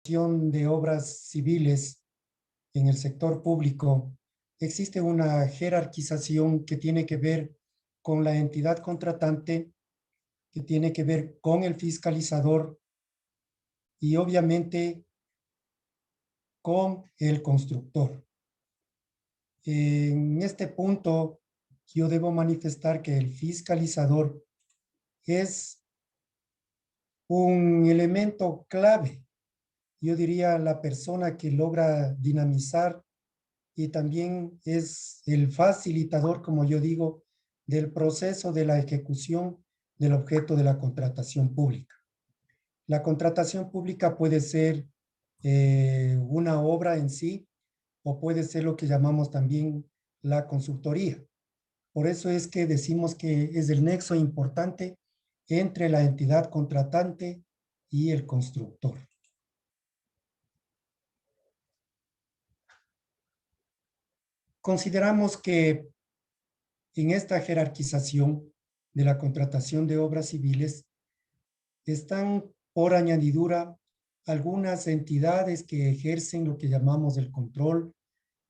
de obras civiles en el sector público, existe una jerarquización que tiene que ver con la entidad contratante, que tiene que ver con el fiscalizador y obviamente con el constructor. En este punto, yo debo manifestar que el fiscalizador es un elemento clave. Yo diría la persona que logra dinamizar y también es el facilitador, como yo digo, del proceso de la ejecución del objeto de la contratación pública. La contratación pública puede ser una obra en sí o puede ser lo que llamamos también la consultoría. Por eso es que decimos que es el nexo importante entre la entidad contratante y el constructor. Consideramos que en esta jerarquización de la contratación de obras civiles están por añadidura algunas entidades que ejercen lo que llamamos el control,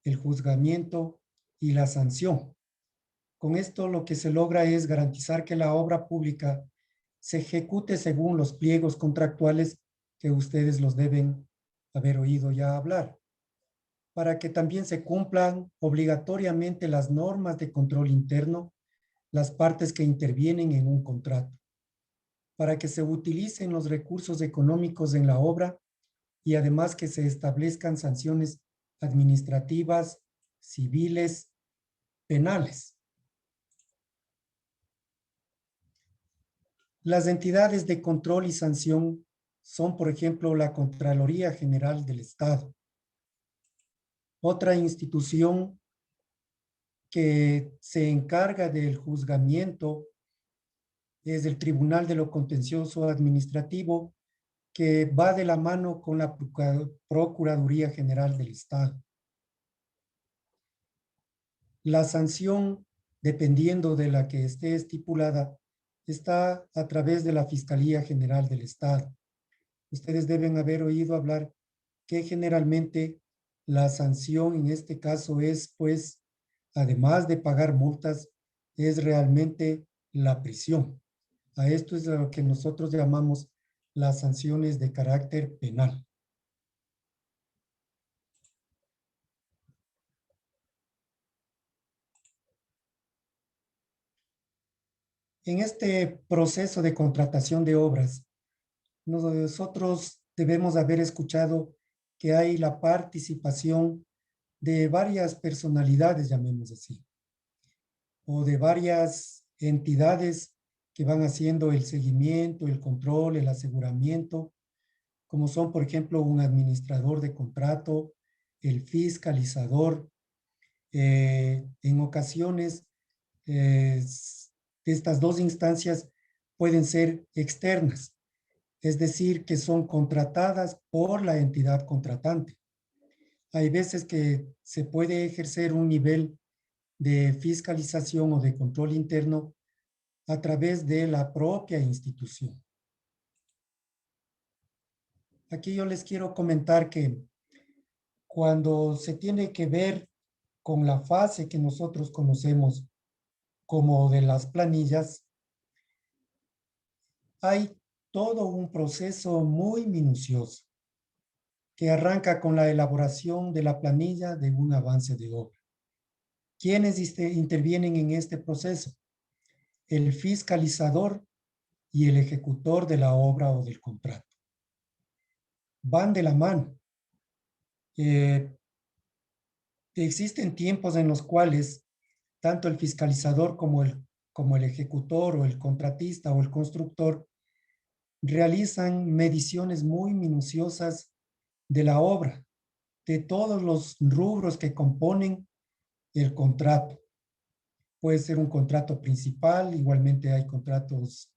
el juzgamiento y la sanción. Con esto lo que se logra es garantizar que la obra pública se ejecute según los pliegos contractuales que ustedes los deben haber oído ya hablar, para que también se cumplan obligatoriamente las normas de control interno, las partes que intervienen en un contrato, para que se utilicen los recursos económicos en la obra y además que se establezcan sanciones administrativas, civiles, penales. Las entidades de control y sanción son, por ejemplo, la Contraloría General del Estado. Otra institución que se encarga del juzgamiento es el Tribunal de lo Contencioso Administrativo, que va de la mano con la Procuraduría General del Estado. La sanción, dependiendo de la que esté estipulada, está a través de la Fiscalía General del Estado. Ustedes deben haber oído hablar que generalmente la sanción en este caso es, pues, además de pagar multas, es realmente la prisión. A esto es a lo que nosotros llamamos las sanciones de carácter penal. En este proceso de contratación de obras, nosotros debemos haber escuchado que hay la participación de varias personalidades, llamemos así, o de varias entidades que van haciendo el seguimiento, el control, el aseguramiento, como son, por ejemplo, un administrador de contrato, el fiscalizador. En ocasiones, estas dos instancias pueden ser externas, es decir, que son contratadas por la entidad contratante. Hay veces que se puede ejercer un nivel de fiscalización o de control interno a través de la propia institución. Aquí yo les quiero comentar que cuando se tiene que ver con la fase que nosotros conocemos como de las planillas, hay todo un proceso muy minucioso que arranca con la elaboración de la planilla de un avance de obra. ¿Quiénes intervienen en este proceso? El fiscalizador y el ejecutor de la obra o del contrato. Van de la mano. Existen tiempos en los cuales tanto el fiscalizador como el ejecutor o el contratista o el constructor realizan mediciones muy minuciosas de la obra, de todos los rubros que componen el contrato. Puede ser un contrato principal, igualmente hay contratos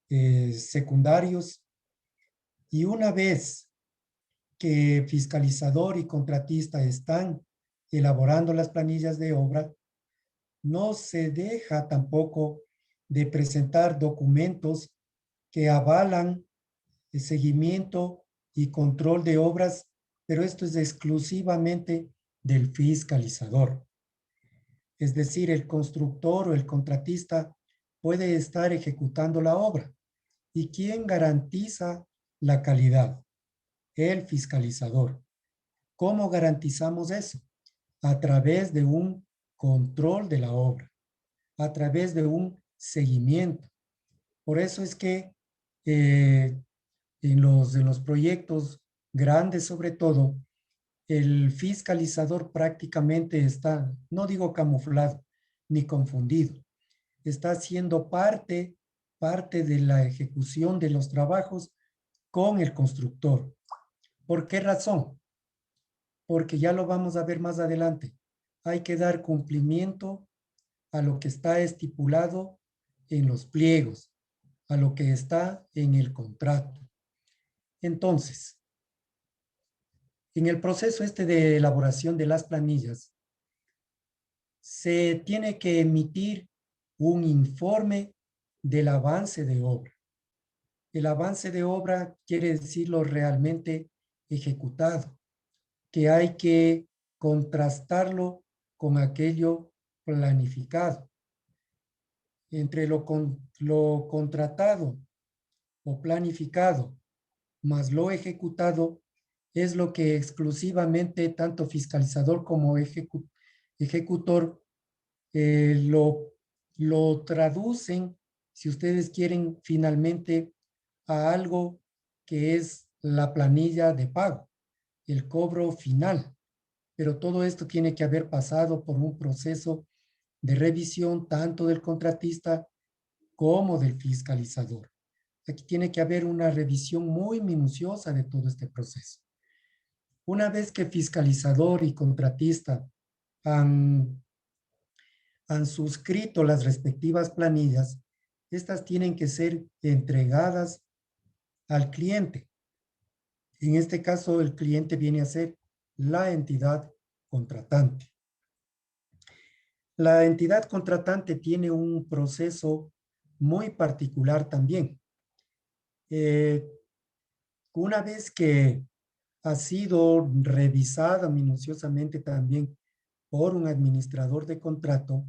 secundarios. Y una vez que fiscalizador y contratista están elaborando las planillas de obra, no se deja tampoco de presentar documentos que avalan el seguimiento y control de obras, pero esto es exclusivamente del fiscalizador. Es decir, el constructor o el contratista puede estar ejecutando la obra. ¿Y quién garantiza la calidad? El fiscalizador. ¿Cómo garantizamos eso? A través de un control de la obra, a través de un seguimiento. Por eso es que en los proyectos grandes, sobre todo, el fiscalizador prácticamente está, no digo camuflado ni confundido, está siendo parte de la ejecución de los trabajos con el constructor. ¿Por qué razón? Porque ya lo vamos a ver más adelante. Hay que dar cumplimiento a lo que está estipulado en los pliegos, a lo que está en el contrato. Entonces, en el proceso este de elaboración de las planillas, se tiene que emitir un informe del avance de obra. El avance de obra quiere decir lo realmente ejecutado, que hay que contrastarlo con aquello planificado. Entre lo contratado o planificado más lo ejecutado es lo que exclusivamente tanto fiscalizador como ejecutor lo traducen, si ustedes quieren, finalmente a algo que es la planilla de pago, el cobro final. Pero todo esto tiene que haber pasado por un proceso de revisión tanto del contratista como del fiscalizador. Aquí tiene que haber una revisión muy minuciosa de todo este proceso. Una vez que fiscalizador y contratista han, han suscrito las respectivas planillas, estas tienen que ser entregadas al cliente. En este caso, el cliente viene a ser la entidad contratante. La entidad contratante tiene un proceso muy particular también. Eh, una vez que ha sido revisada minuciosamente también por un administrador de contrato,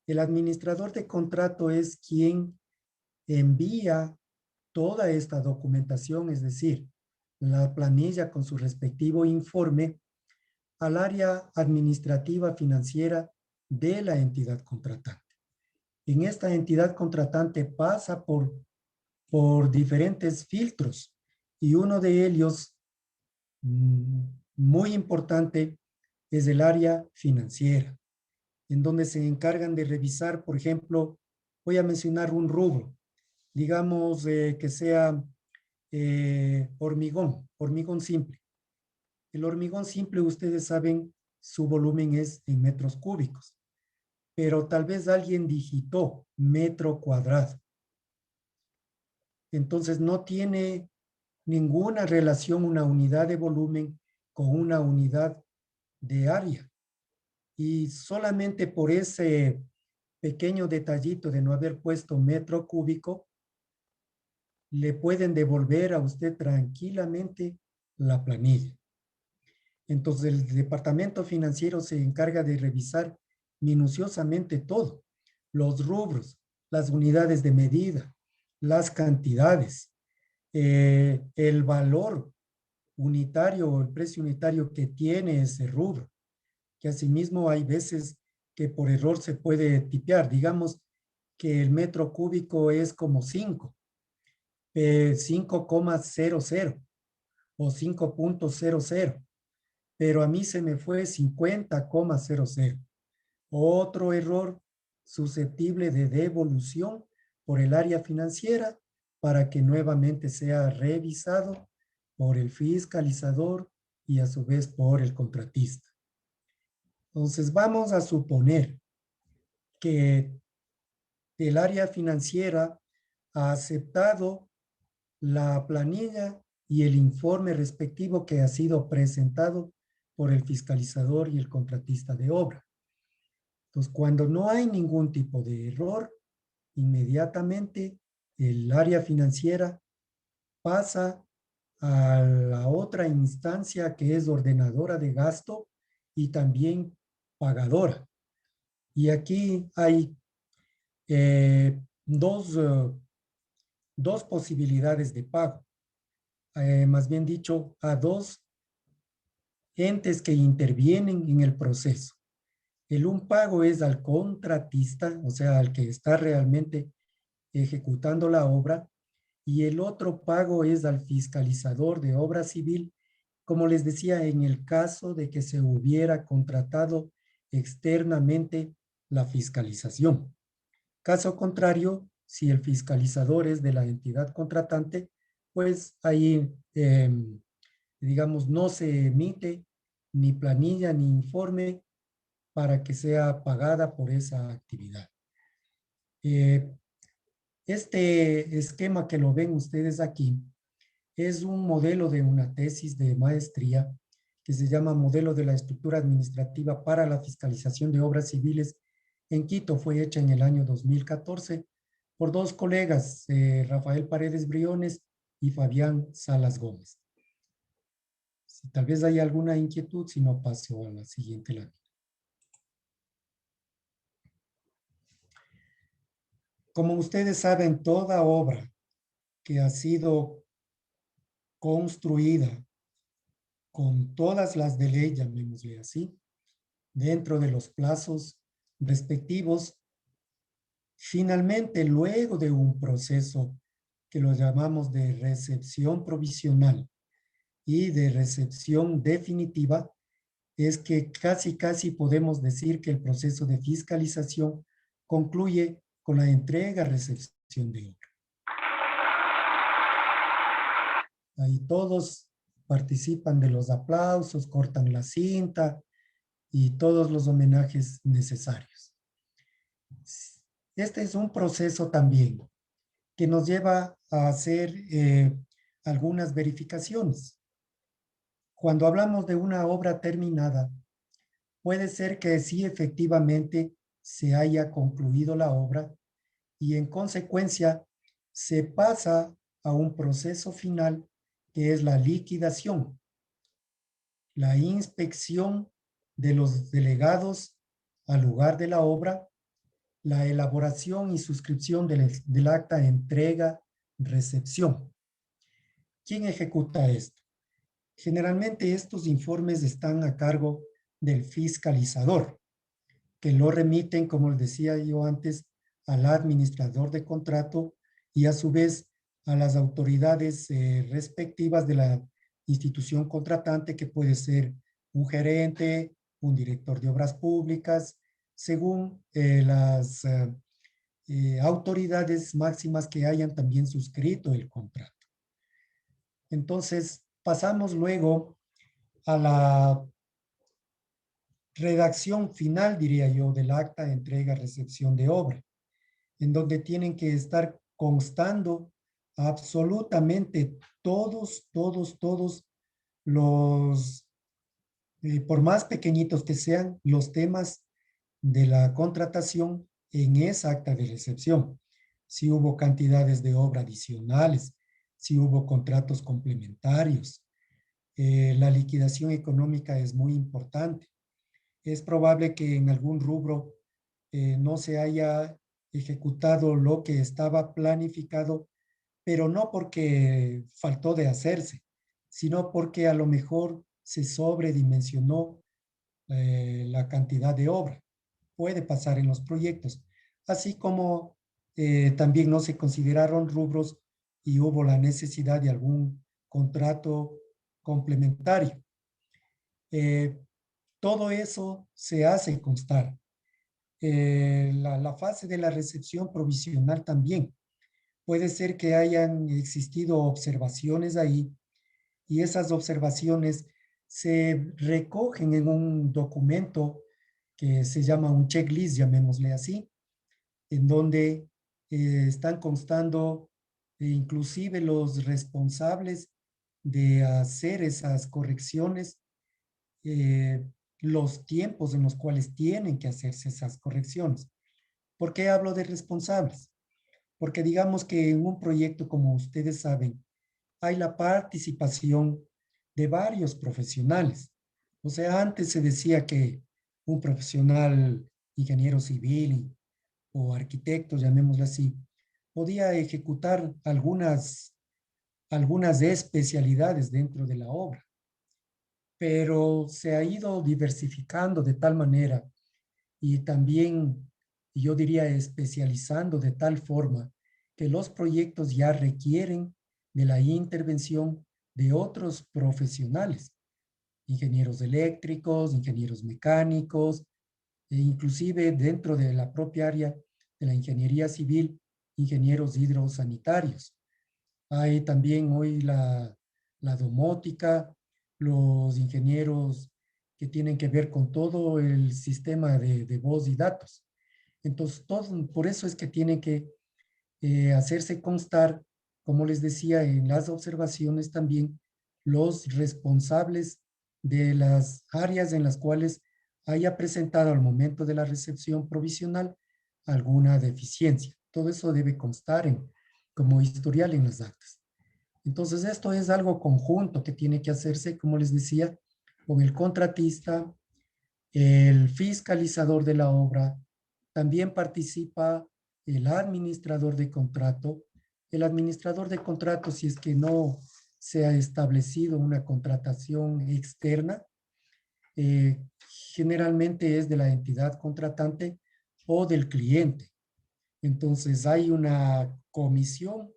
el administrador de contrato es quien envía toda esta documentación, es decir, la planilla con su respectivo informe al área administrativa financiera de la entidad contratante. En esta entidad contratante pasa por diferentes filtros y uno de ellos muy importante es el área financiera, en donde se encargan de revisar, por ejemplo, voy a mencionar un rubro, digamos que sea hormigón simple. El hormigón simple, ustedes saben, su volumen es en metros cúbicos, pero tal vez alguien digitó metro cuadrado. Entonces no tiene ninguna relación una unidad de volumen con una unidad de área. Y solamente por ese pequeño detallito de no haber puesto metro cúbico, le pueden devolver a usted tranquilamente la planilla. Entonces el departamento financiero se encarga de revisar minuciosamente todo, los rubros, las unidades de medida, las cantidades, el valor unitario o el precio unitario que tiene ese rubro, que asimismo hay veces que por error se puede tipear. Digamos que el metro cúbico es como 5,00 o 5,00, pero a mí se me fue 50,00. Otro error susceptible de devolución por el área financiera para que nuevamente sea revisado por el fiscalizador y a su vez por el contratista. Entonces vamos a suponer que el área financiera ha aceptado la planilla y el informe respectivo que ha sido presentado por el fiscalizador y el contratista de obra. Entonces, cuando no hay ningún tipo de error, inmediatamente el área financiera pasa a la otra instancia que es ordenadora de gasto y también pagadora. Y aquí hay dos posibilidades de pago. Más bien dicho, a dos entes que intervienen en el proceso. Un pago es al contratista, o sea, al que está realmente ejecutando la obra, y el otro pago es al fiscalizador de obra civil, como les decía, en el caso de que se hubiera contratado externamente la fiscalización. Caso contrario, si el fiscalizador es de la entidad contratante, pues ahí, digamos, no se emite ni planilla ni informe para que sea pagada por esa actividad. Eh, este esquema que lo ven ustedes aquí es un modelo de una tesis de maestría que se llama Modelo de la Estructura Administrativa para la Fiscalización de Obras Civiles en Quito. Fue hecha en el año 2014 por dos colegas, Rafael Paredes Briones y Fabián Salas Gómez. Si tal vez hay alguna inquietud, si no paso a la siguiente lámina. Como ustedes saben, toda obra que ha sido construida con todas las de ley, llamémosle así, dentro de los plazos respectivos, finalmente, luego de un proceso que lo llamamos de recepción provisional y de recepción definitiva, es que casi podemos decir que el proceso de fiscalización concluye con la entrega-recepción de obra. Ahí todos participan de los aplausos, cortan la cinta y todos los homenajes necesarios. Este es un proceso también que nos lleva a hacer algunas verificaciones. Cuando hablamos de una obra terminada, puede ser que sí efectivamente se haya concluido la obra y en consecuencia se pasa a un proceso final que es la liquidación, la inspección de los delegados al lugar de la obra, la elaboración y suscripción del acta de entrega-recepción. ¿Quién ejecuta esto? Generalmente estos informes están a cargo del fiscalizador, que lo remiten, como les decía yo antes, al administrador de contrato y a su vez a las autoridades respectivas de la institución contratante, que puede ser un gerente, un director de obras públicas, según las autoridades máximas que hayan también suscrito el contrato. Entonces, pasamos luego a la redacción final, diría yo, del acta de entrega-recepción de obra, en donde tienen que estar constando absolutamente todos los, por más pequeñitos que sean, los temas de la contratación en esa acta de recepción. Si hubo cantidades de obra adicionales, si hubo contratos complementarios. La liquidación económica es muy importante. Es probable que en algún rubro no se haya ejecutado lo que estaba planificado, pero no porque faltó de hacerse, sino porque a lo mejor se sobredimensionó la cantidad de obra. Puede pasar en los proyectos, así como también no se consideraron rubros y hubo la necesidad de algún contrato complementario. Todo eso se hace constar. La fase de la recepción provisional también. Puede ser que hayan existido observaciones ahí y esas observaciones se recogen en un documento que se llama un checklist, llamémosle así, en donde están constando inclusive los responsables de hacer esas correcciones, eh, los tiempos en los cuales tienen que hacerse esas correcciones. ¿Por qué hablo de responsables? Porque digamos que en un proyecto, como ustedes saben, hay la participación de varios profesionales. O sea, antes se decía que un profesional, ingeniero civil o arquitecto, llamémoslo así, podía ejecutar algunas especialidades dentro de la obra, pero se ha ido diversificando de tal manera y también, yo diría, especializando de tal forma que los proyectos ya requieren de la intervención de otros profesionales, ingenieros eléctricos, ingenieros mecánicos, e inclusive dentro de la propia área de la ingeniería civil, ingenieros hidrosanitarios. Hay también hoy la domótica, los ingenieros que tienen que ver con todo el sistema de voz y datos. Entonces, por eso es que tiene que hacerse constar, como les decía en las observaciones también, los responsables de las áreas en las cuales haya presentado al momento de la recepción provisional alguna deficiencia. Todo eso debe constar como historial en las actas. Entonces, esto es algo conjunto que tiene que hacerse, como les decía, con el contratista, el fiscalizador de la obra, también participa el administrador de contrato. El administrador de contrato, si es que no se ha establecido una contratación externa, generalmente es de la entidad contratante o del cliente. Entonces hay una comisión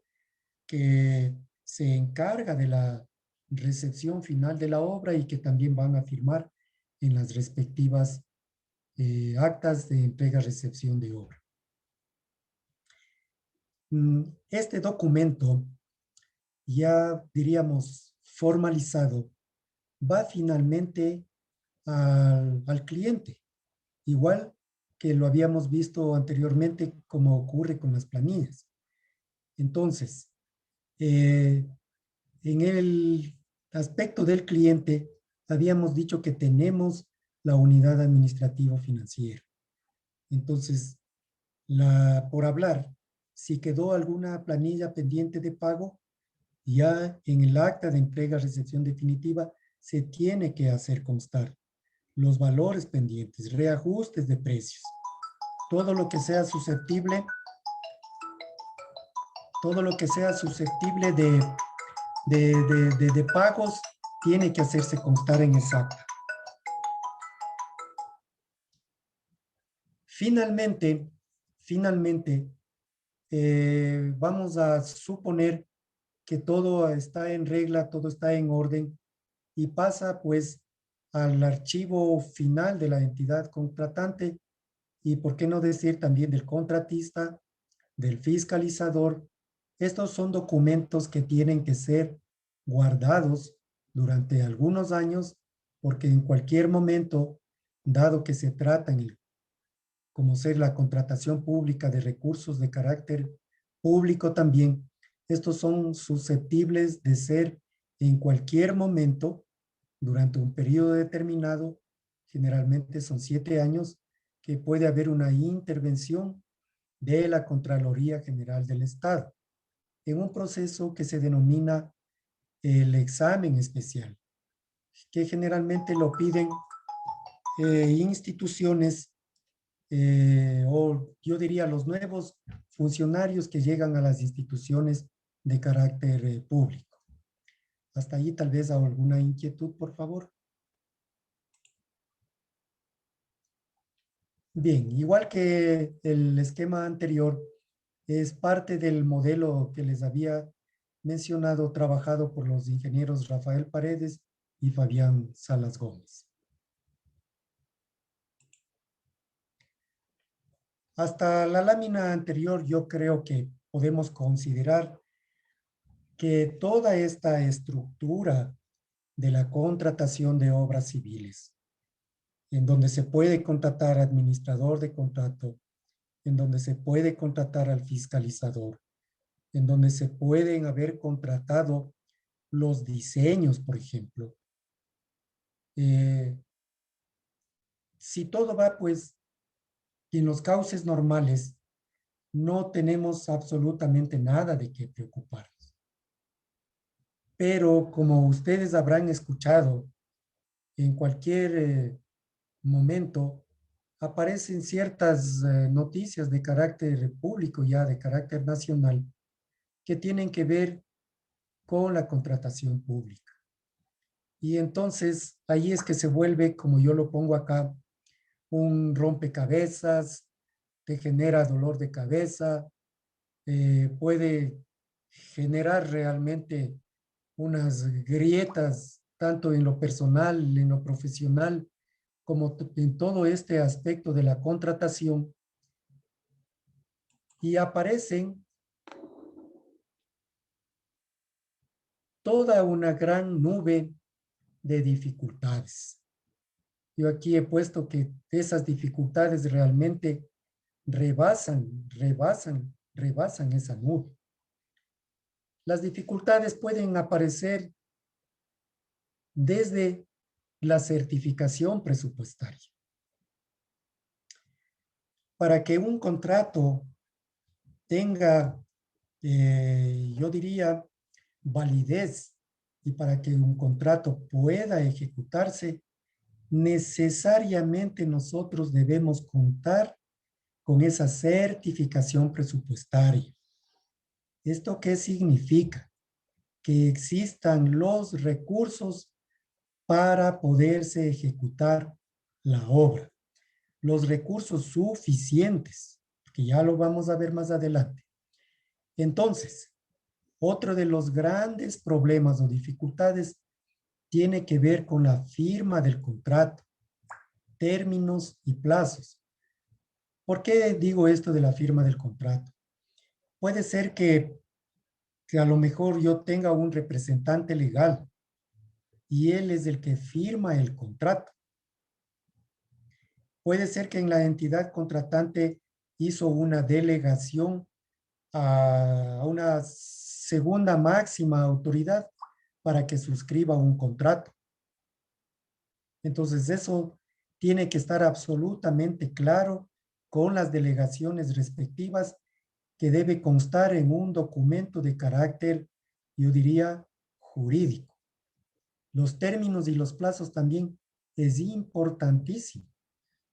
que se encarga de la recepción final de la obra y que también van a firmar en las respectivas actas de entrega-recepción de obra. Este documento, ya diríamos formalizado, va finalmente al cliente, igual que lo habíamos visto anteriormente como ocurre con las planillas. Entonces, en el aspecto del cliente, habíamos dicho que tenemos la unidad administrativo financiera. Entonces, por hablar, si quedó alguna planilla pendiente de pago, ya en el acta de entrega-recepción definitiva se tiene que hacer constar los valores pendientes, reajustes de precios, todo lo que sea susceptible, de pagos tiene que hacerse constar en esa acta. Finalmente, vamos a suponer que todo está en regla, todo está en orden y pasa pues al archivo final de la entidad contratante y por qué no decir también del contratista, del fiscalizador. Estos son documentos que tienen que ser guardados durante algunos años porque en cualquier momento, dado que se trata como ser la contratación pública de recursos de carácter público también, estos son susceptibles de ser en cualquier momento, durante un periodo determinado, generalmente son 7 años, que puede haber una intervención de la Contraloría General del Estado en un proceso que se denomina el examen especial, que generalmente lo piden instituciones o yo diría los nuevos funcionarios que llegan a las instituciones de carácter público. Hasta ahí tal vez alguna inquietud, por favor. Bien, igual que el esquema anterior, es parte del modelo que les había mencionado, trabajado por los ingenieros Rafael Paredes y Fabián Salas Gómez. Hasta la lámina anterior, yo creo que podemos considerar que toda esta estructura de la contratación de obras civiles, en donde se puede contratar administrador de contrato, en donde se puede contratar al fiscalizador, en donde se pueden haber contratado los diseños, por ejemplo. Si todo va, pues, en los cauces normales, no tenemos absolutamente nada de qué preocuparnos. Pero como ustedes habrán escuchado, en cualquier momento aparecen ciertas noticias de carácter público, ya de carácter nacional, que tienen que ver con la contratación pública. Y entonces ahí es que se vuelve, como yo lo pongo acá, un rompecabezas, te genera dolor de cabeza, puede generar realmente unas grietas, tanto en lo personal, en lo profesional, como en todo este aspecto de la contratación. Y aparecen toda una gran nube de dificultades. Yo aquí he puesto que esas dificultades realmente rebasan esa nube. Las dificultades pueden aparecer desde la certificación presupuestaria. Para que un contrato tenga, yo diría, validez y para que un contrato pueda ejecutarse, necesariamente nosotros debemos contar con esa certificación presupuestaria. ¿Esto qué significa? Que existan los recursos para poderse ejecutar la obra, los recursos suficientes, que ya lo vamos a ver más adelante. Entonces, otro de los grandes problemas o dificultades tiene que ver con la firma del contrato, términos y plazos. ¿Por qué digo esto de la firma del contrato? Puede ser que a lo mejor yo tenga un representante legal y él es el que firma el contrato. Puede ser que en la entidad contratante hizo una delegación a una segunda máxima autoridad para que suscriba un contrato. Entonces, eso tiene que estar absolutamente claro con las delegaciones respectivas que debe constar en un documento de carácter, yo diría, jurídico. Los términos y los plazos también es importantísimo.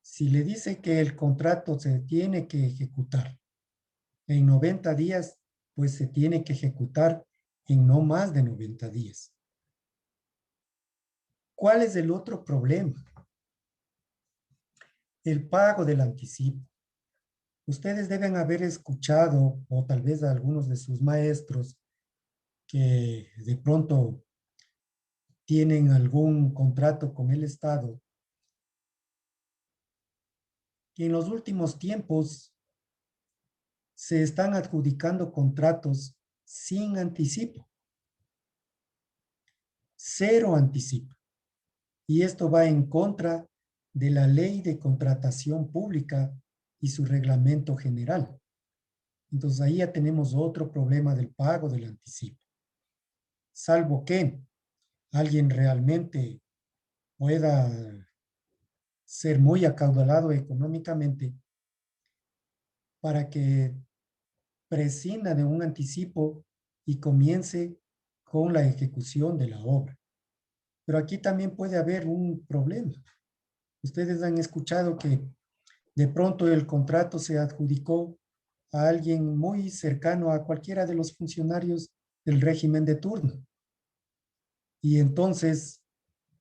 Si le dice que el contrato se tiene que ejecutar en 90 días, pues se tiene que ejecutar en no más de 90 días. ¿Cuál es el otro problema? El pago del anticipo. Ustedes deben haber escuchado, o tal vez a algunos de sus maestros, que de pronto tienen algún contrato con el Estado, que en los últimos tiempos se están adjudicando contratos sin anticipo, cero anticipo. Y esto va en contra de la ley de contratación pública y su reglamento general. Entonces ahí ya tenemos otro problema del pago del anticipo. Salvo que alguien realmente pueda ser muy acaudalado económicamente para que prescinda de un anticipo y comience con la ejecución de la obra. Pero aquí también puede haber un problema. Ustedes han escuchado que de pronto el contrato se adjudicó a alguien muy cercano a cualquiera de los funcionarios del régimen de turno. Y entonces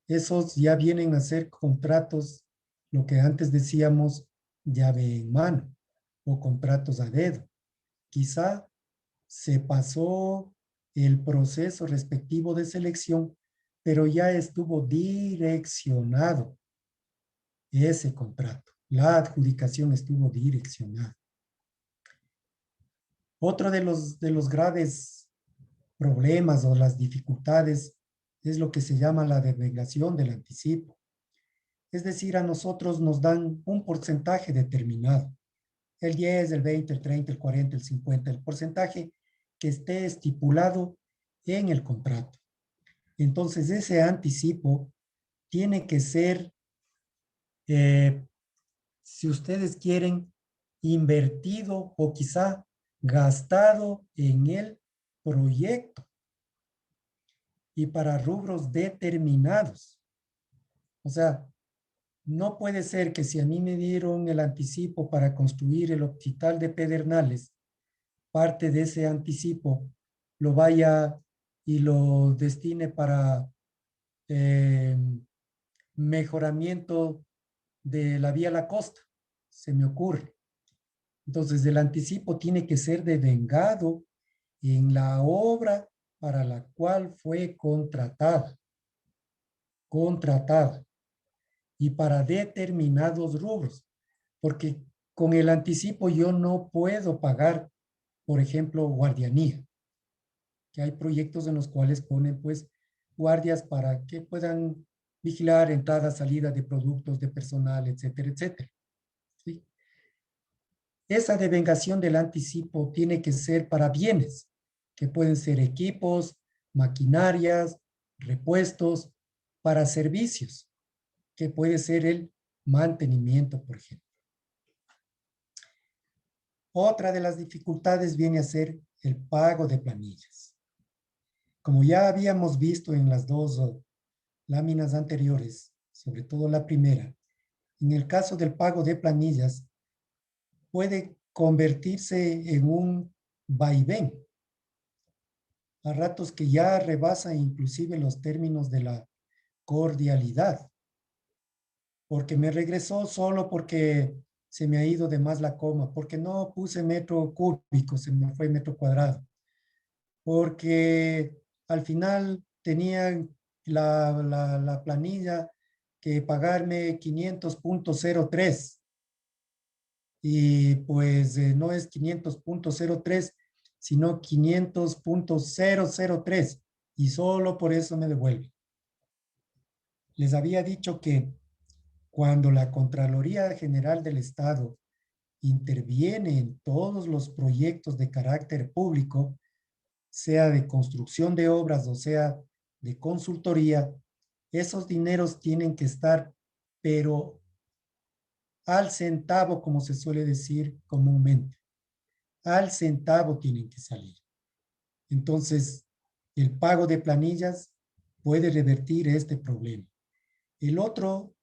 esos ya vienen a ser contratos, lo que antes decíamos llave en mano o contratos a dedo. Quizá se pasó el proceso respectivo de selección, pero ya estuvo direccionado ese contrato. La adjudicación estuvo direccionada. Otro de los graves problemas o las dificultades es lo que se llama la denegación del anticipo. Es decir, a nosotros nos dan un porcentaje determinado. El 10, el 20, el 30, el 40, el 50, el porcentaje que esté estipulado en el contrato. Entonces, ese anticipo tiene que ser, si ustedes quieren, invertido o quizá gastado en el proyecto. y para rubros determinados. O sea, no puede ser que si a mí me dieron el anticipo para construir el hospital de Pedernales, parte de ese anticipo lo vaya y lo destine para eh, mejoramiento de la vía a la costa. Se me ocurre. Entonces, el anticipo tiene que ser devengado en la obra para la cual fue contratada. Contratada. Y para determinados rubros. Porque con el anticipo yo no puedo pagar, por ejemplo, guardianía. Que hay proyectos en los cuales ponen, pues, guardias para que puedan vigilar entrada, salida de productos, de personal, etcétera, etcétera. ¿Sí? Esa devengación del anticipo tiene que ser para bienes, que pueden ser equipos, maquinarias, repuestos, para servicios, que puede ser el mantenimiento, por ejemplo. Otra de las dificultades viene a ser el pago de planillas. Como ya habíamos visto en las dos láminas anteriores, sobre todo la primera, en el caso del pago de planillas, puede convertirse en un vaivén, a ratos que ya rebasa inclusive los términos de la cordialidad, porque me regresó solo porque se me ha ido de más la coma, porque no puse metro cúbico, se me fue metro cuadrado, porque al final tenían la planilla que pagarme 500.03 y pues no es 500.03, sino 500.003 y solo por eso me devuelve. Les había dicho que cuando la Contraloría General del Estado interviene en todos los proyectos de carácter público, sea de construcción de obras o sea de consultoría, esos dineros tienen que estar, pero al centavo, como se suele decir comúnmente. Al centavo tienen que salir. Entonces, el pago de planillas puede revertir este problema.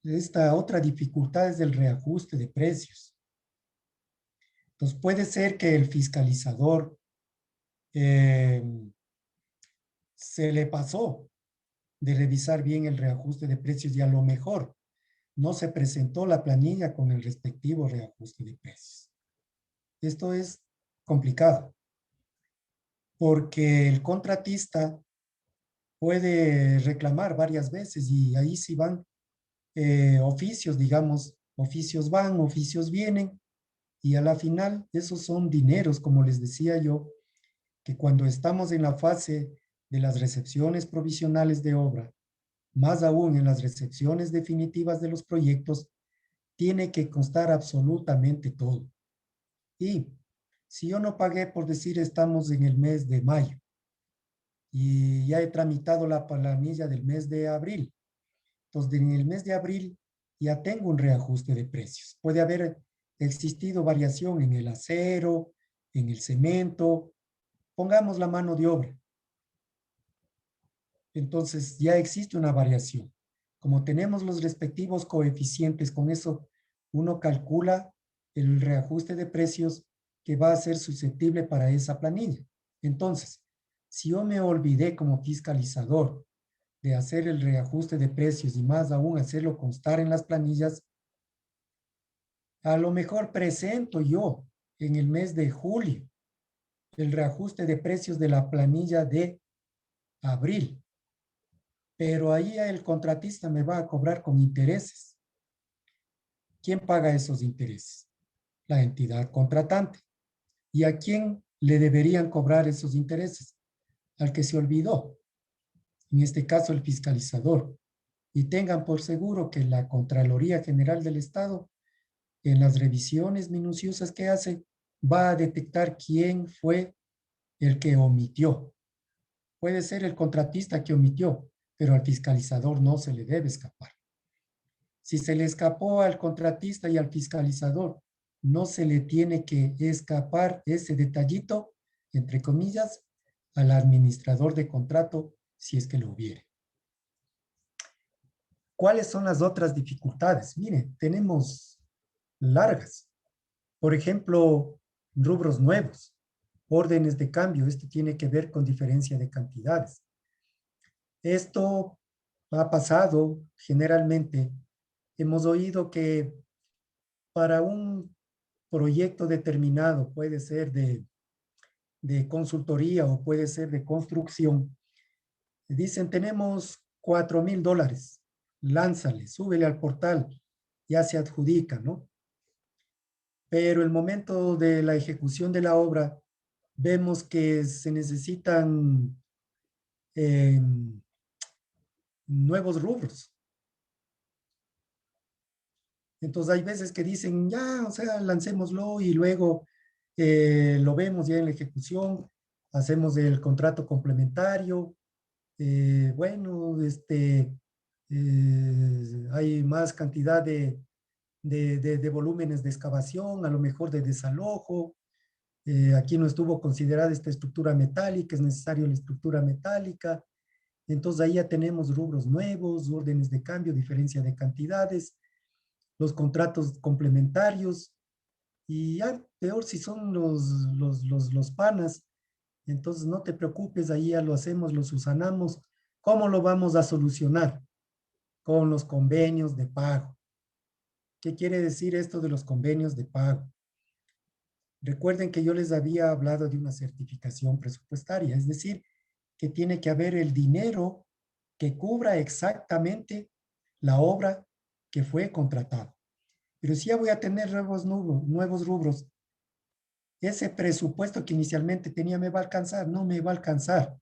Esta otra dificultad es el reajuste de precios. Entonces, puede ser que el fiscalizador eh, se le pasó de revisar bien el reajuste de precios y a lo mejor no se presentó la planilla con el respectivo reajuste de precios. Esto es complicado porque el contratista puede reclamar varias veces y ahí sí van oficios, digamos, oficios van, oficios vienen y a la final esos son dineros, como les decía yo, que cuando estamos en la fase de las recepciones provisionales de obra, más aún en las recepciones definitivas de los proyectos, tiene que constar absolutamente todo. Y si yo no pagué, por decir, estamos en el mes de mayo y ya he tramitado la planilla del mes de abril. Entonces, en el mes de abril ya tengo un reajuste de precios. Puede haber existido variación en el acero, en el cemento, pongamos la mano de obra. Entonces, ya existe una variación. Como tenemos los respectivos coeficientes, con eso uno calcula el reajuste de precios que va a ser susceptible para esa planilla. Entonces, si yo me olvidé como fiscalizador de hacer el reajuste de precios y más aún hacerlo constar en las planillas, a lo mejor presento yo en el mes de julio el reajuste de precios de la planilla de abril, pero ahí el contratista me va a cobrar con intereses. ¿Quién paga esos intereses? La entidad contratante. ¿Y a quién le deberían cobrar esos intereses? Al que se olvidó, en este caso el fiscalizador. Y tengan por seguro que la Contraloría General del Estado, en las revisiones minuciosas que hace, va a detectar quién fue el que omitió. Puede ser el contratista que omitió, pero al fiscalizador no se le debe escapar. Si se le escapó al contratista y al fiscalizador, no se le tiene que escapar ese detallito, entre comillas, al administrador de contrato si es que lo hubiere. ¿Cuáles son las otras dificultades? Mire, tenemos largas. Por ejemplo, rubros nuevos, órdenes de cambio. Esto tiene que ver con diferencia de cantidades. Esto ha pasado generalmente. Hemos oído que para un proyecto determinado, puede ser de consultoría o puede ser de construcción, dicen, tenemos $4,000, lánzale, súbele al portal, ya se adjudica, ¿no? Pero el momento de la ejecución de la obra, vemos que se necesitan eh, nuevos rubros. Entonces hay veces que dicen, ya, o sea, lancémoslo y luego lo vemos ya en la ejecución, hacemos el contrato complementario, bueno, hay más cantidad de volúmenes de excavación, a lo mejor de desalojo. Aquí no estuvo considerada esta estructura metálica, es necesario la estructura metálica. Entonces ahí ya tenemos rubros nuevos, órdenes de cambio, diferencia de cantidades, los contratos complementarios y ya peor si son los panas. Entonces no te preocupes, ahí ya lo hacemos, lo subsanamos. ¿Cómo lo vamos a solucionar? Con los convenios de pago. ¿Qué quiere decir esto de los convenios de pago? Recuerden que yo les había hablado de una certificación presupuestaria, es decir, que tiene que haber el dinero que cubra exactamente la obra que fue contratada. Pero si ya voy a tener nuevos rubros, ese presupuesto que inicialmente tenía me va a alcanzar, no me va a alcanzar.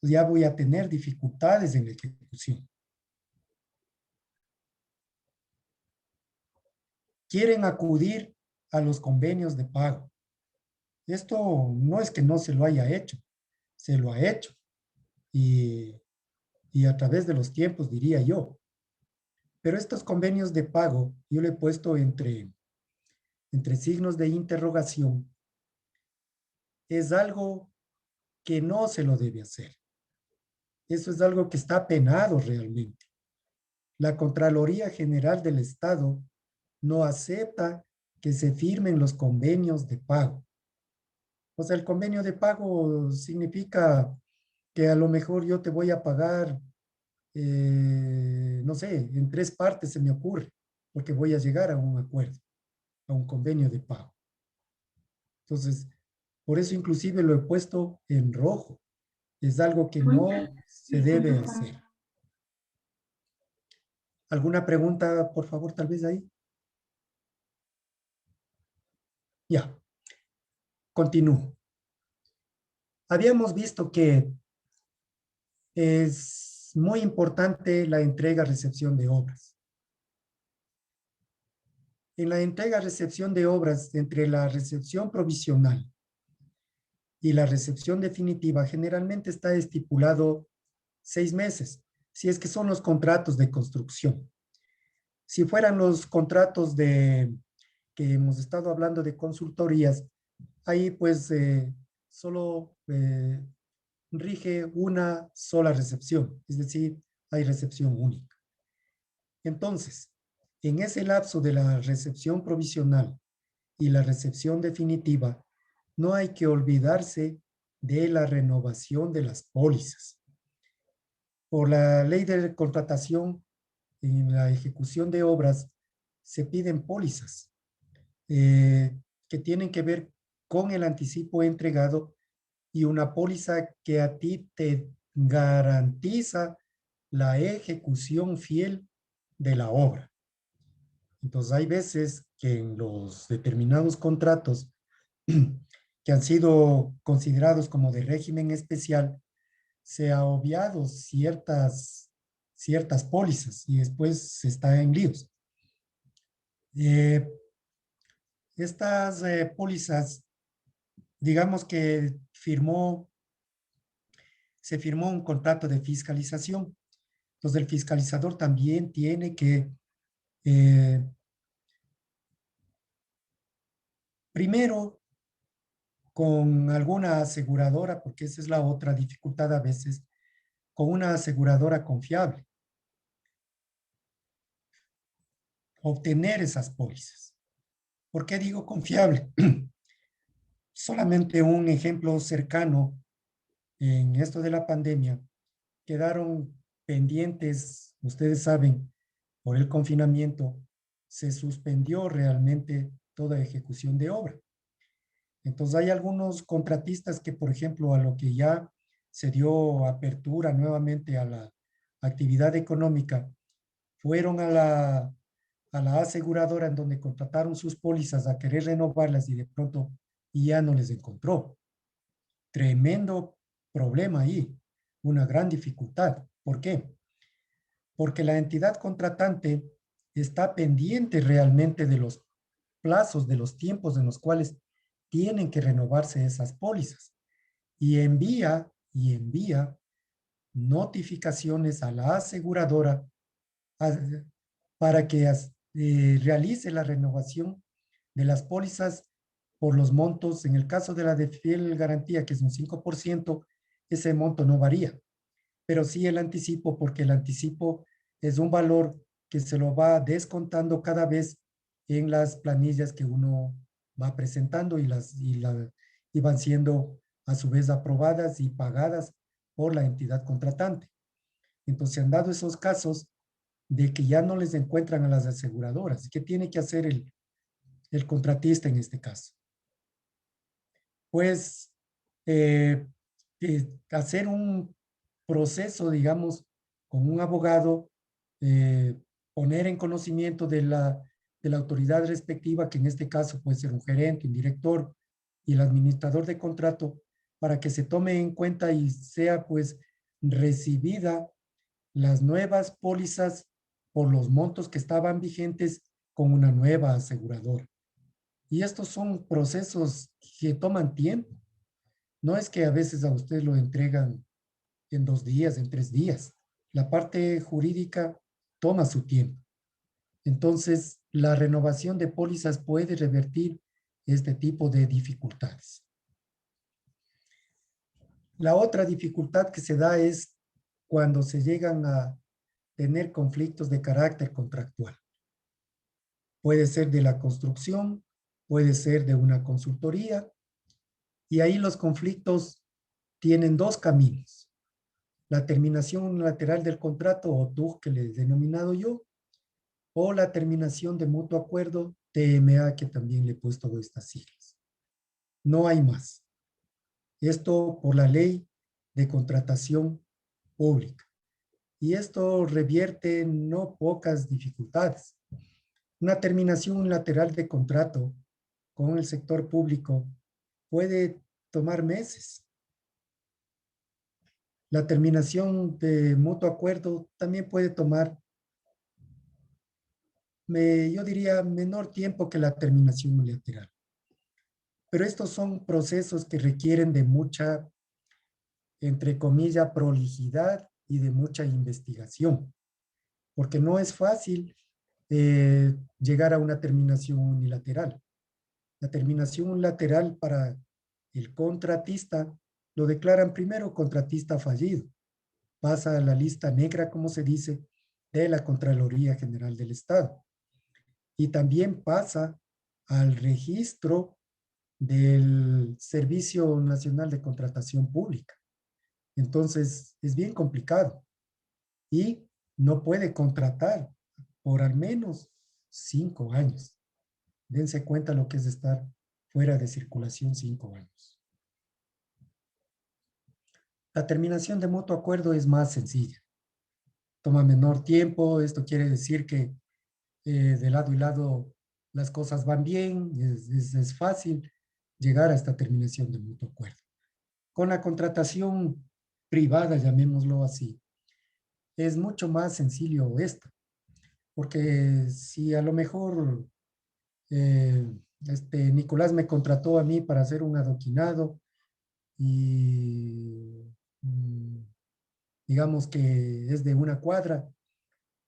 Pues ya voy a tener dificultades en la ejecución. Quieren acudir a los convenios de pago. Esto no es que no se lo haya hecho, se lo ha hecho. Y, y a través de los tiempos, diría yo. Pero estos convenios de pago, yo le he puesto entre signos de interrogación, es algo que no se lo debe hacer. Eso es algo que está penado realmente. La Contraloría General del Estado no acepta que se firmen los convenios de pago. O sea, el convenio de pago significa que a lo mejor yo te voy a pagar, no sé, en 3 partes se me ocurre, porque voy a llegar a un acuerdo, a un convenio de pago. Entonces, por eso inclusive lo he puesto en rojo. Es algo que no se debe hacer. ¿Alguna pregunta, por favor, tal vez ahí? Ya, continúo. Habíamos visto que es muy importante la entrega-recepción de obras. En la entrega-recepción de obras, entre la recepción provisional y la recepción definitiva, generalmente está estipulado 6 meses, si es que son los contratos de construcción. Si fueran los contratos que hemos estado hablando de consultorías, ahí pues solo rige una sola recepción, es decir, hay recepción única. Entonces, en ese lapso de la recepción provisional y la recepción definitiva, no hay que olvidarse de la renovación de las pólizas. Por la ley de contratación, en la ejecución de obras, se piden pólizas que tienen que ver con el anticipo entregado y una póliza que a ti te garantiza la ejecución fiel de la obra. Entonces hay veces que en los determinados contratos que han sido considerados como de régimen especial, se ha obviado ciertas pólizas y después se está en líos. Estas pólizas, digamos que se firmó un contrato de fiscalización. Entonces el fiscalizador también tiene que primero con alguna aseguradora, porque esa es la otra dificultad a veces, con una aseguradora confiable, obtener esas pólizas. ¿Por qué digo confiable? Solamente un ejemplo cercano en esto de la pandemia, quedaron pendientes, ustedes saben, por el confinamiento, se suspendió realmente toda ejecución de obra. Entonces hay algunos contratistas que, por ejemplo, a lo que ya se dio apertura nuevamente a la actividad económica, fueron a la aseguradora en donde contrataron sus pólizas a querer renovarlas y de pronto ya no les encontró. Tremendo problema ahí, una gran dificultad. ¿Por qué? Porque la entidad contratante está pendiente realmente de los plazos, de los tiempos en los cuales tienen que renovarse esas pólizas y envía notificaciones a la aseguradora a- para que realice la renovación de las pólizas por los montos. En el caso de la de fiel garantía, que es un 5%, ese monto no varía, pero sí el anticipo, porque el anticipo es un valor que se lo va descontando cada vez en las planillas que uno va presentando y van siendo a su vez aprobadas y pagadas por la entidad contratante. Entonces, han dado esos casos de que ya no les encuentran a las aseguradoras. ¿Qué tiene que hacer el contratista en este caso? Pues eh, hacer un proceso, digamos, con un abogado, eh, poner en conocimiento de la autoridad respectiva, que en este caso puede ser un gerente, un director y el administrador de contrato, para que se tome en cuenta y sea pues recibida las nuevas pólizas por los montos que estaban vigentes con una nueva aseguradora. Y estos son procesos que toman tiempo. No es que a veces a usted lo entregan en 2 días, en 3 días. La parte jurídica toma su tiempo. Entonces, la renovación de pólizas puede revertir este tipo de dificultades. La otra dificultad que se da es cuando se llegan a tener conflictos de carácter contractual. Puede ser de la construcción, puede ser de una consultoría, y ahí los conflictos tienen dos caminos: la terminación unilateral del contrato, o TUG que le he denominado yo, o la terminación de mutuo acuerdo, TMA, que también le he puesto estas siglas. No hay más. Esto por la ley de contratación pública. Y esto revierte en no pocas dificultades. Una terminación unilateral de contrato con el sector público puede tomar meses. La terminación de mutuo acuerdo también puede tomar, yo diría, menor tiempo que la terminación unilateral. Pero estos son procesos que requieren de mucha, entre comillas, prolijidad y de mucha investigación, porque no es fácil llegar a una terminación unilateral. La terminación unilateral para el contratista lo declaran primero contratista fallido. Pasa a la lista negra, como se dice, de la Contraloría General del Estado. Y también pasa al registro del Servicio Nacional de Contratación Pública. Entonces, es bien complicado y no puede contratar por al menos 5 años. Dense cuenta lo que es estar fuera de circulación 5 años. La terminación de mutuo acuerdo es más sencilla. Toma menor tiempo. Esto quiere decir que de lado y lado las cosas van bien. Es fácil llegar a esta terminación de mutuo acuerdo. Con la contratación privada, llamémoslo así, es mucho más sencillo esto, porque si a lo mejor Nicolás me contrató a mí para hacer un adoquinado y digamos que es de una cuadra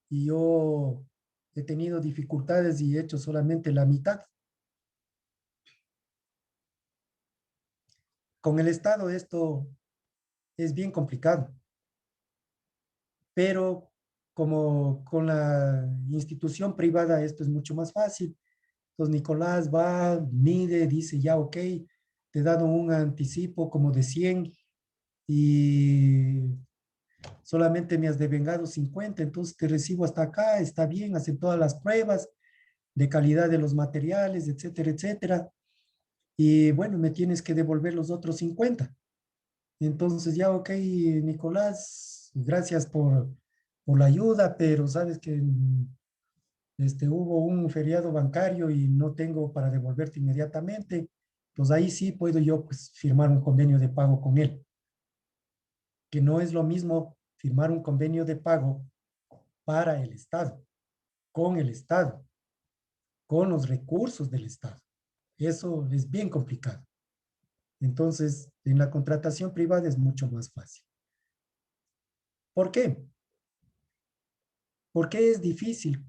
y yo he tenido dificultades y he hecho solamente la mitad. Con el Estado esto es bien complicado. pero como con la institución privada esto es mucho más fácil. Entonces Nicolás va, mide, dice ya, ok, te he dado un anticipo como de 100 y solamente me has devengado 50, entonces te recibo hasta acá, está bien, hacen todas las pruebas de calidad de los materiales, etcétera, etcétera. Y bueno, me tienes que devolver los otros 50. Entonces ya, ok, Nicolás, gracias por la ayuda, pero sabes que hubo un feriado bancario y no tengo para devolverte inmediatamente. Pues ahí sí puedo yo pues, firmar un convenio de pago con él, que no es lo mismo firmar un convenio de pago para el Estado, con el Estado, con los recursos del Estado. Eso es bien complicado. Entonces, en la contratación privada es mucho más fácil. ¿Por qué? ¿Por qué es difícil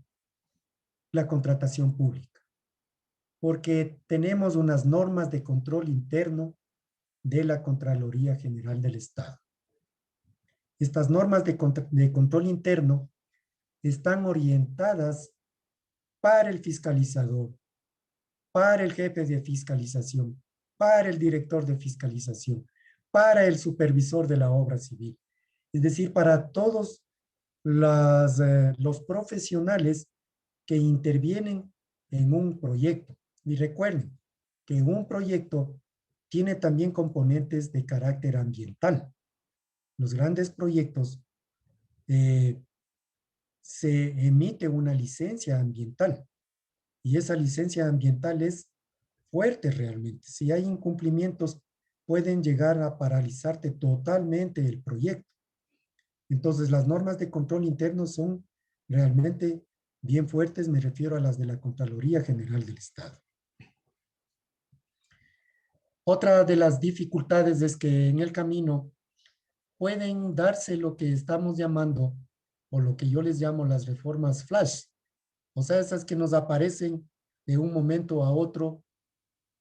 la contratación pública? Porque tenemos unas normas de control interno de la Contraloría General del Estado. Estas normas de control interno están orientadas para el fiscalizador, para el jefe de fiscalización, para el director de fiscalización, para el supervisor de la obra civil. Es decir, para todos los profesionales que intervienen en un proyecto. Y recuerden que un proyecto tiene también componentes de carácter ambiental. Los grandes proyectos eh, se emite una licencia ambiental y esa licencia ambiental es fuerte realmente. Si hay incumplimientos, pueden llegar a paralizarte totalmente el proyecto. Entonces, las normas de control interno son realmente bien fuertes, me refiero a las de la Contraloría General del Estado. Otra de las dificultades es que en el camino pueden darse lo que estamos llamando, o lo que yo les llamo las reformas flash, o sea, esas que nos aparecen de un momento a otro,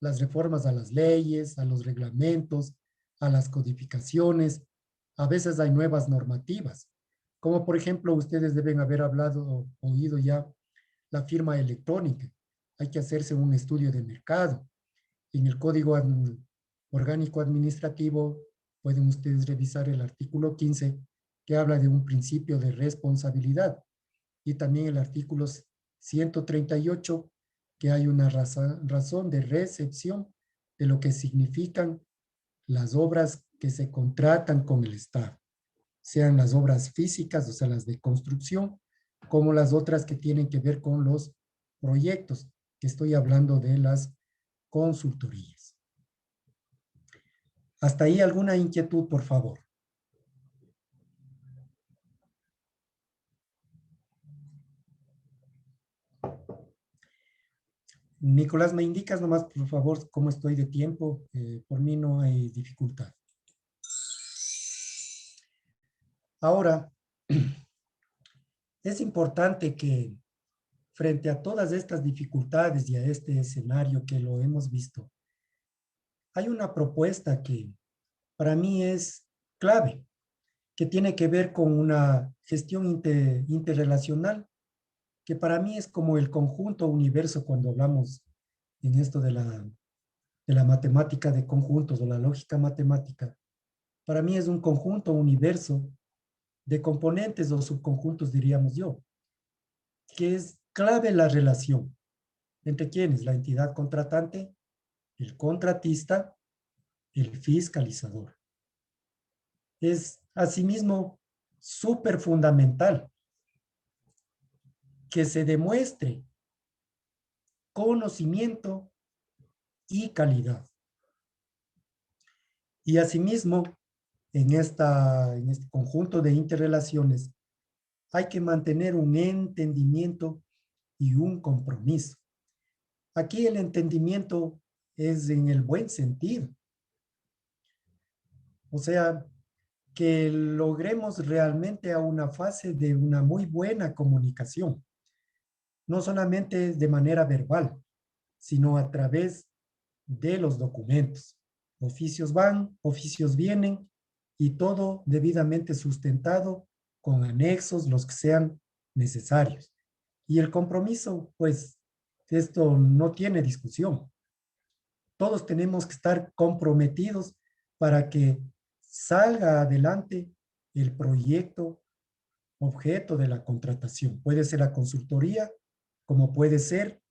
las reformas a las leyes, a los reglamentos, a las codificaciones. A veces hay nuevas normativas, como por ejemplo ustedes deben haber hablado o oído ya la firma electrónica. Hay que hacerse un estudio de mercado. En el Código Orgánico Administrativo pueden ustedes revisar el artículo 15 que habla de un principio de responsabilidad y también el artículo 138 que hay una razón de recepción de lo que significan las obras que se contratan con el Estado, sean las obras físicas, o sea, las de construcción, como las otras que tienen que ver con los proyectos, que estoy hablando de las consultorías. Hasta ahí alguna inquietud, por favor. Nicolás, ¿me indicas nomás, por favor, cómo estoy de tiempo? Por mí no hay dificultad. Ahora, es importante que frente a todas estas dificultades y a este escenario que lo hemos visto, hay una propuesta que para mí es clave, que tiene que ver con una gestión interrelacional, que para mí es como el conjunto universo cuando hablamos en esto de la matemática de conjuntos o la lógica matemática. Para mí es un conjunto universo de componentes o subconjuntos, diríamos yo, que es clave la relación entre quiénes, la entidad contratante, el contratista, el fiscalizador. Es asimismo súper fundamental que se demuestre conocimiento y calidad. Y asimismo, en este conjunto de interrelaciones, hay que mantener un entendimiento y un compromiso. Aquí el entendimiento es en el buen sentido. O sea, que logremos realmente a una fase de una muy buena comunicación, no solamente de manera verbal, sino a través de los documentos. Oficios van, oficios vienen y todo debidamente sustentado con anexos, los que sean necesarios. Y el compromiso, pues, esto no tiene discusión. Todos tenemos que estar comprometidos para que salga adelante el proyecto objeto de la contratación. Puede ser la consultoría, como puede ser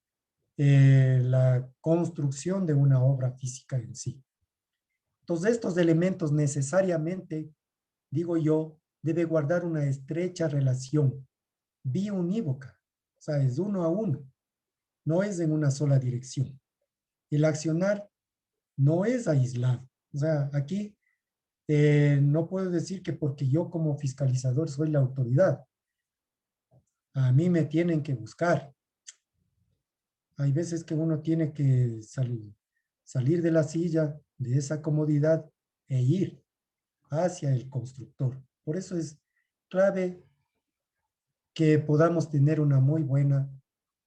la construcción de una obra física en sí. Entonces, estos elementos necesariamente, digo yo, debe guardar una estrecha relación biunívoca, o sea, es uno a uno, no es en una sola dirección. El accionar no es aislado. O sea, aquí no puedo decir que porque yo como fiscalizador soy la autoridad, a mí me tienen que buscar. Hay veces que uno tiene que salir de la silla, de esa comodidad e ir hacia el constructor. Por eso es clave que podamos tener una muy buena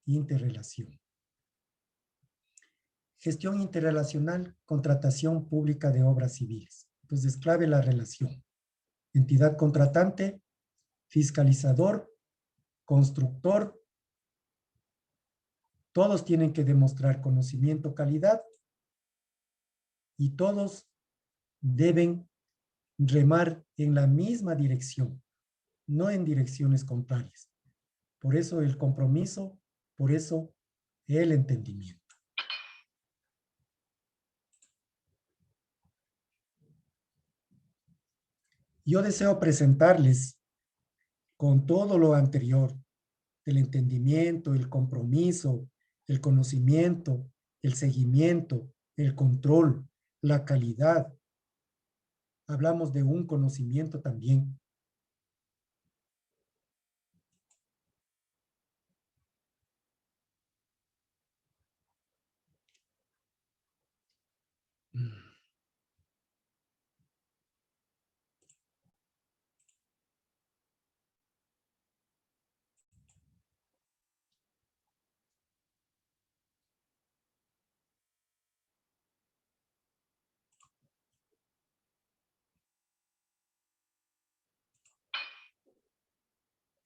interrelación. Gestión interrelacional, contratación pública de obras civiles. Entonces, es clave la relación. Entidad contratante, fiscalizador, constructor, todos tienen que demostrar conocimiento, calidad y todos deben remar en la misma dirección, no en direcciones contrarias. Por eso el compromiso, por eso el entendimiento. Yo deseo presentarles con todo lo anterior, el entendimiento, el compromiso, el conocimiento, el seguimiento, el control, la calidad. Hablamos de un conocimiento también.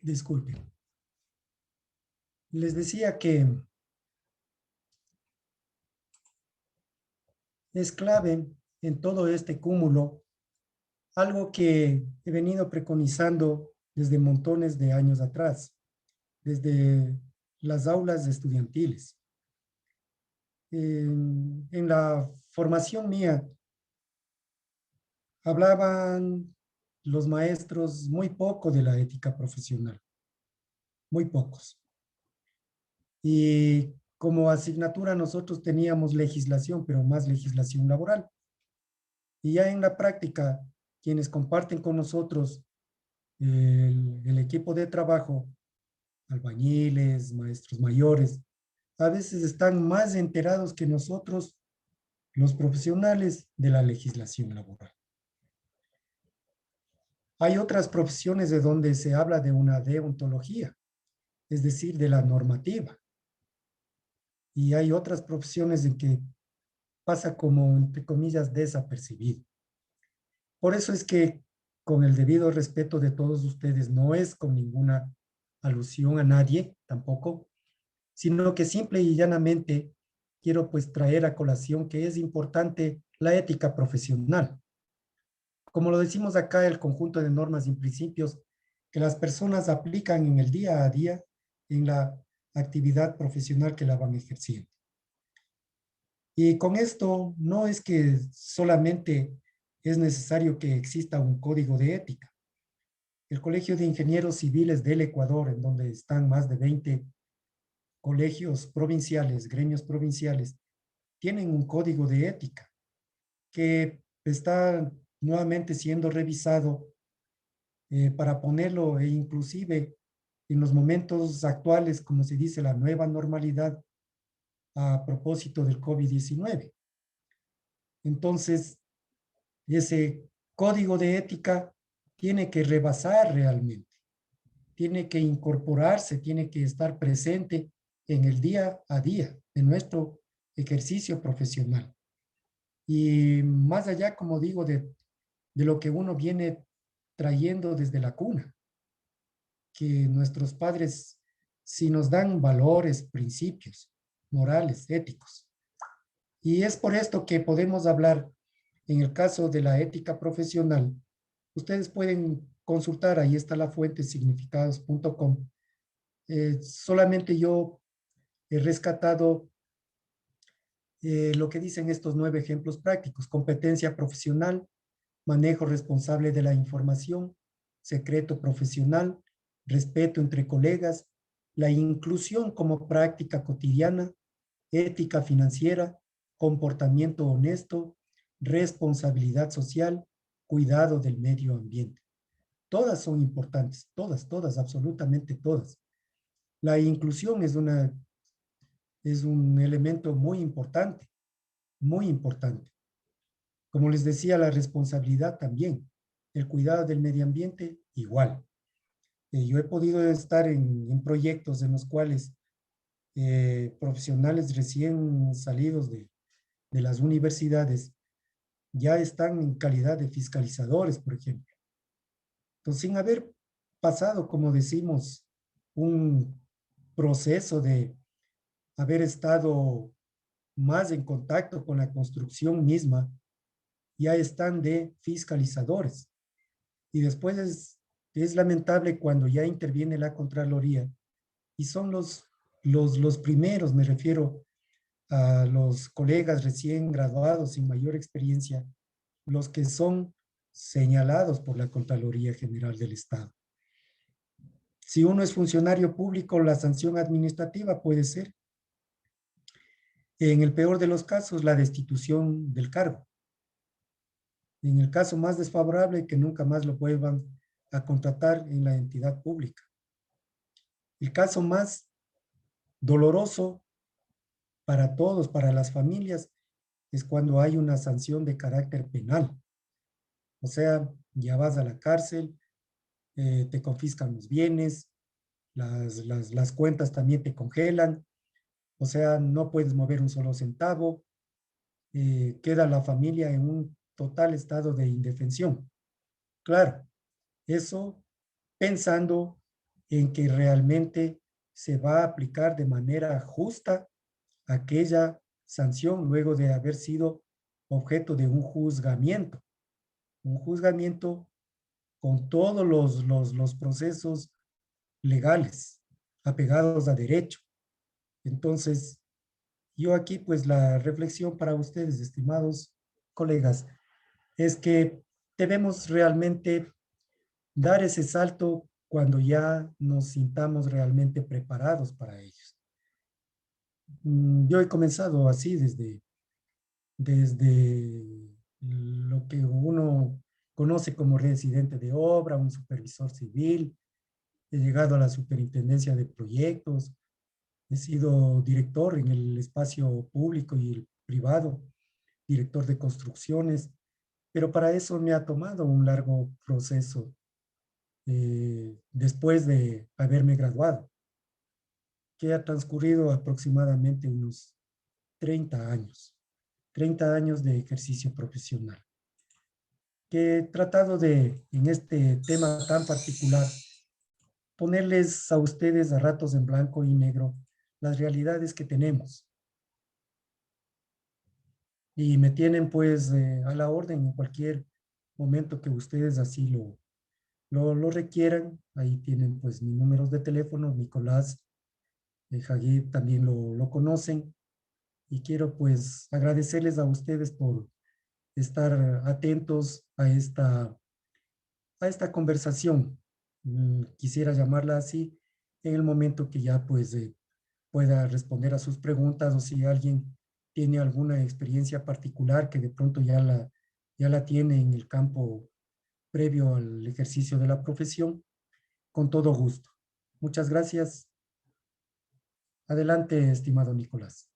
Disculpen. Les decía que es clave en todo este cúmulo algo que he venido preconizando desde montones de años atrás, desde las aulas estudiantiles. En la formación mía hablaban los maestros muy poco de la ética profesional, muy pocos. Y como asignatura nosotros teníamos legislación, pero más legislación laboral. Y ya en la práctica, quienes comparten con nosotros el equipo de trabajo, albañiles, maestros mayores, a veces están más enterados que nosotros, los profesionales, de la legislación laboral. Hay otras profesiones de donde se habla de una deontología, es decir, de la normativa. Y hay otras profesiones en que pasa como, entre comillas, desapercibido. Por eso es que, con el debido respeto de todos ustedes, no es con ninguna alusión a nadie tampoco, sino que simple y llanamente quiero pues traer a colación que es importante la ética profesional. Como lo decimos acá, el conjunto de normas y principios que las personas aplican en el día a día en la actividad profesional que la van ejerciendo. Y con esto no es que solamente es necesario que exista un código de ética. El Colegio de Ingenieros Civiles del Ecuador, en donde están más de 20 colegios provinciales, gremios provinciales, tienen un código de ética que está nuevamente siendo revisado para ponerlo e inclusive en los momentos actuales, como se dice, la nueva normalidad a propósito del COVID-19. Entonces, ese código de ética tiene que rebasar realmente, tiene que incorporarse, tiene que estar presente en el día a día de nuestro ejercicio profesional. Y más allá, como digo, de lo que uno viene trayendo desde la cuna. que nuestros padres sí nos dan valores, principios morales, éticos. Y es por esto que podemos hablar, en el caso de la ética profesional, ustedes pueden consultar, ahí está la fuente, significados.com. Solamente yo he rescatado lo que dicen estos 9 ejemplos prácticos: competencia profesional, manejo responsable de la información, secreto profesional, respeto entre colegas, la inclusión como práctica cotidiana, ética financiera, comportamiento honesto, responsabilidad social, cuidado del medio ambiente. Todas son importantes, todas, absolutamente todas. La inclusión es un elemento muy importante, muy importante. Como les decía, la responsabilidad también. El cuidado del medio ambiente, igual. Yo he podido estar en proyectos en los cuales profesionales recién salidos de las universidades ya están en calidad de fiscalizadores, por ejemplo. Entonces, sin haber pasado, como decimos, un proceso de haber estado más en contacto con la construcción misma, ya están de fiscalizadores. Y después es lamentable cuando ya interviene la Contraloría y son los primeros, me refiero a los colegas recién graduados sin mayor experiencia, los que son señalados por la Contraloría General del Estado. Si uno es funcionario público, la sanción administrativa puede ser, en el peor de los casos, la destitución del cargo. En el caso más desfavorable, que nunca más lo vuelvan a contratar en la entidad pública. El caso más doloroso para todos, para las familias, es cuando hay una sanción de carácter penal. O sea, ya vas a la cárcel, te confiscan los bienes, las cuentas también te congelan, o sea, no puedes mover un solo centavo, queda la familia en un total estado de indefensión. Claro, eso pensando en que realmente se va a aplicar de manera justa aquella sanción luego de haber sido objeto de un juzgamiento con todos los procesos legales apegados a derecho. Entonces, yo aquí pues la reflexión para ustedes, estimados colegas, es que debemos realmente dar ese salto cuando ya nos sintamos realmente preparados para ellos. Yo he comenzado así desde lo que uno conoce como residente de obra, un supervisor civil, he llegado a la superintendencia de proyectos, he sido director en el espacio público y el privado, director de construcciones, pero para eso me ha tomado un largo proceso después de haberme graduado, que ha transcurrido aproximadamente unos 30 años, 30 años de ejercicio profesional, que he tratado de, en este tema tan particular, ponerles a ustedes a ratos en blanco y negro las realidades que tenemos. Y me tienen pues a la orden en cualquier momento que ustedes así lo requieran. Ahí tienen pues mis números de teléfono, Nicolás, Jaguí también lo conocen. Y quiero pues agradecerles a ustedes por estar atentos a esta conversación. Quisiera llamarla así en el momento que ya pues pueda responder a sus preguntas o si alguien tiene alguna experiencia particular que de pronto ya la tiene en el campo previo al ejercicio de la profesión, con todo gusto. Muchas gracias. Adelante, estimado Nicolás.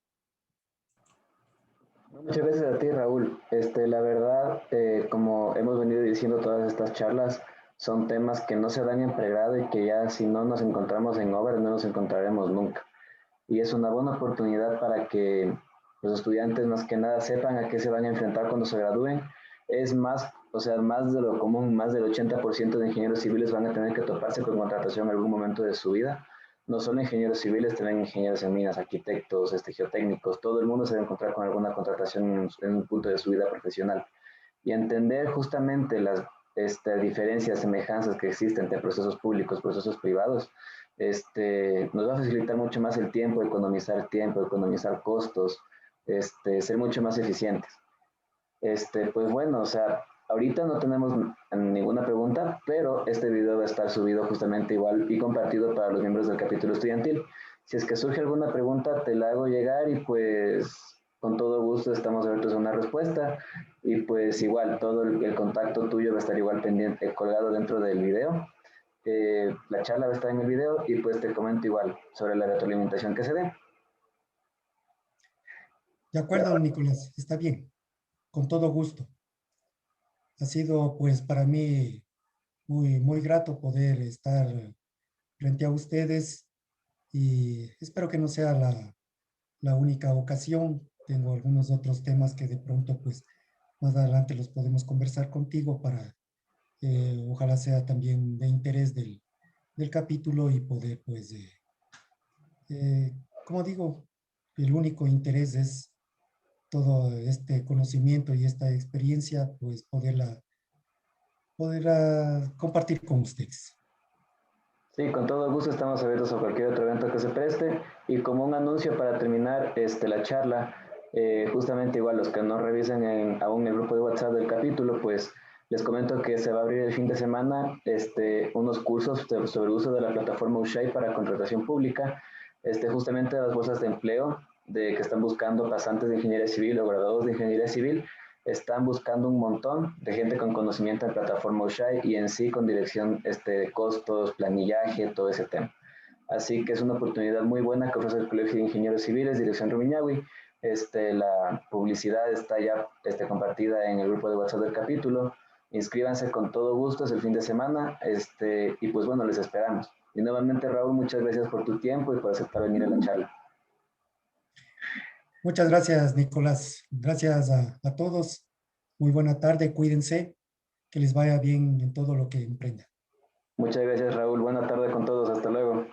Muchas gracias a ti, Raúl. La verdad, como hemos venido diciendo todas estas charlas, son temas que no se dan en pregrado y que ya si no nos encontramos en obra, no nos encontraremos nunca. Y es una buena oportunidad para que los estudiantes más que nada sepan a qué se van a enfrentar cuando se gradúen. Es más, o sea, más de lo común, más del 80% de ingenieros civiles van a tener que toparse con contratación en algún momento de su vida. No solo ingenieros civiles, también ingenieros en minas, arquitectos, geotécnicos, todo el mundo se va a encontrar con alguna contratación en un punto de su vida profesional. Y entender justamente las diferencias, semejanzas que existen entre procesos públicos, procesos privados, nos va a facilitar mucho más el tiempo, economizar costos, ser mucho más eficientes. Pues bueno, o sea, ahorita no tenemos ninguna pregunta, pero este video va a estar subido justamente igual y compartido para los miembros del capítulo estudiantil. Si es que surge alguna pregunta, te la hago llegar y pues con todo gusto estamos abiertos a una respuesta. Y pues igual, todo el contacto tuyo va a estar igual pendiente, colgado dentro del video. La charla va a estar en el video y pues te comento igual sobre la retroalimentación que se dé. De acuerdo, Nicolás, está bien, con todo gusto. Ha sido pues para mí muy grato poder estar frente a ustedes y espero que no sea la única ocasión. Tengo algunos otros temas que de pronto pues más adelante los podemos conversar contigo para ojalá sea también de interés del capítulo y poder pues como digo, el único interés es todo este conocimiento y esta experiencia, pues poderla compartir con ustedes. Sí, con todo gusto estamos abiertos a cualquier otro evento que se preste. Y como un anuncio para terminar la charla, justamente igual los que no revisen aún el grupo de WhatsApp del capítulo, pues les comento que se va a abrir el fin de semana unos cursos sobre uso de la plataforma Ushai para contratación pública, justamente las bolsas de empleo que están buscando pasantes de ingeniería civil o graduados de ingeniería civil están buscando un montón de gente con conocimiento en plataforma Ushai y en sí con dirección de costos, planillaje, todo ese tema. Así que es una oportunidad muy buena que ofrece el Colegio de Ingenieros Civiles, Dirección Rumiñahui. La publicidad está ya compartida en el grupo de WhatsApp del capítulo. Inscríbanse con todo gusto, es el fin de semana y pues bueno, les esperamos. Y nuevamente, Raúl, muchas gracias por tu tiempo y por aceptar venir a la charla. Muchas gracias, Nicolás. Gracias a todos. Muy buena tarde, cuídense, que les vaya bien en todo lo que emprendan. Muchas gracias, Raúl. Buena tarde con todos. Hasta luego.